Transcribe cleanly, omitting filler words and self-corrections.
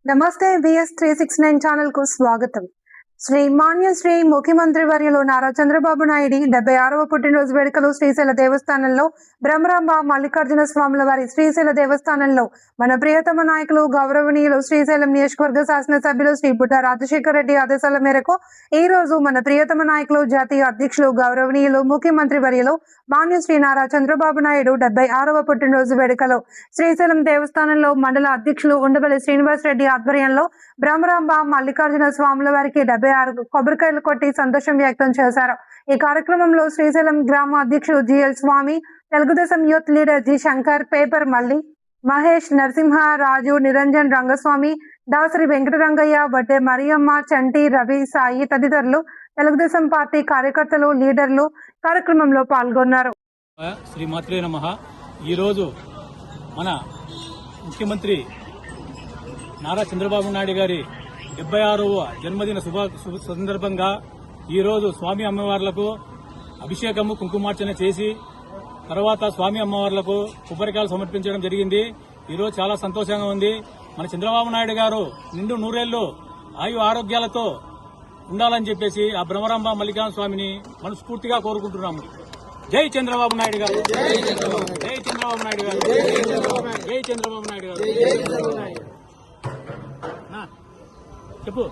నమస్తే BS 369 channel కు స్వాగతం. శ్రీ ముఖ్యమంత్రి వర్యులు నారా చంద్రబాబు నాయుడు 76వ పుట్టినరోజు వేడుకలు శ్రీశైల దేవస్థానంలో బ్రహ్మరాంబ మల్లికార్జున స్వాముల వారి శ్రీశైల దేవస్థానంలో మన ప్రియతమ నాయకులు గౌరవనీయులు శ్రీశైలం నియోజకవర్గ శాసనసభ్యులు శ్రీ బుడ్డ రాజశేఖర రెడ్డి ఆదేశాల మేరకు ఈ రోజు మన ప్రియతమ నాయకులు జాతీయ అధ్యక్షులు గౌరవనీయులు ముఖ్యమంత్రి వర్యులు మాన్య శ్రీ నారా చంద్రబాబు నాయుడు 76వ పుట్టినరోజు వేడుకలు శ్రీశైలం దేవస్థానంలో మండల అధ్యక్షులు ఉండవల్లి శ్రీనివాస్ రెడ్డి ఆధ్వర్యంలో బ్రహ్మరాంబ మల్లికార్జున స్వాముల వారికి 76 కొబ్బరికాయలు కొట్టి సంతోషం వ్యక్తం చేశారు. ఈ కార్యక్రమంలో శ్రీశైలం గ్రామ అధ్యక్షుడు GL Swamy, Telugudesam youth leader G Shankar, paper Malli, Mahesh, Narasimha, Raju, Niranjan, Rangaswamy, Dasari Venkatarangaiah, Vadde Mariyamma, Chanti, Ravi, Sai తదితరులు తెలుగుదేశం పార్టీ కార్యకర్తలు, లీడర్లు కార్యక్రమంలో పాల్గొన్నారు. శ్రీ మాత్రే నమః. ఈరోజు మన ముఖ్యమంత్రి నారా చంద్రబాబు నాయుడు గారి 76వ జన్మదిన శుభ సందర్భంగా ఈరోజు స్వామి అమ్మవార్లకు అభిషేకము కుంకుమార్చన చేసి తర్వాత స్వామి అమ్మవార్లకు కొబ్బరికాయలు సమర్పించడం జరిగింది. ఈరోజు చాలా సంతోషంగా ఉంది. మన చంద్రబాబు నాయుడు గారు నిండు నూరేళ్లు ఆయు ఆరోగ్యాలతో ఉండాలని చెప్పేసి ఆ బ్రహ్మరాంబ మల్లికార్జున స్వామిని మనస్ఫూర్తిగా కోరుకుంటున్నాము. జై చంద్రబాబు నాయుడు గారు, జై చంద్రబాబు నాయుడు గారు, జై చంద్రబాబు నాయుడు గారు. చెప్పు.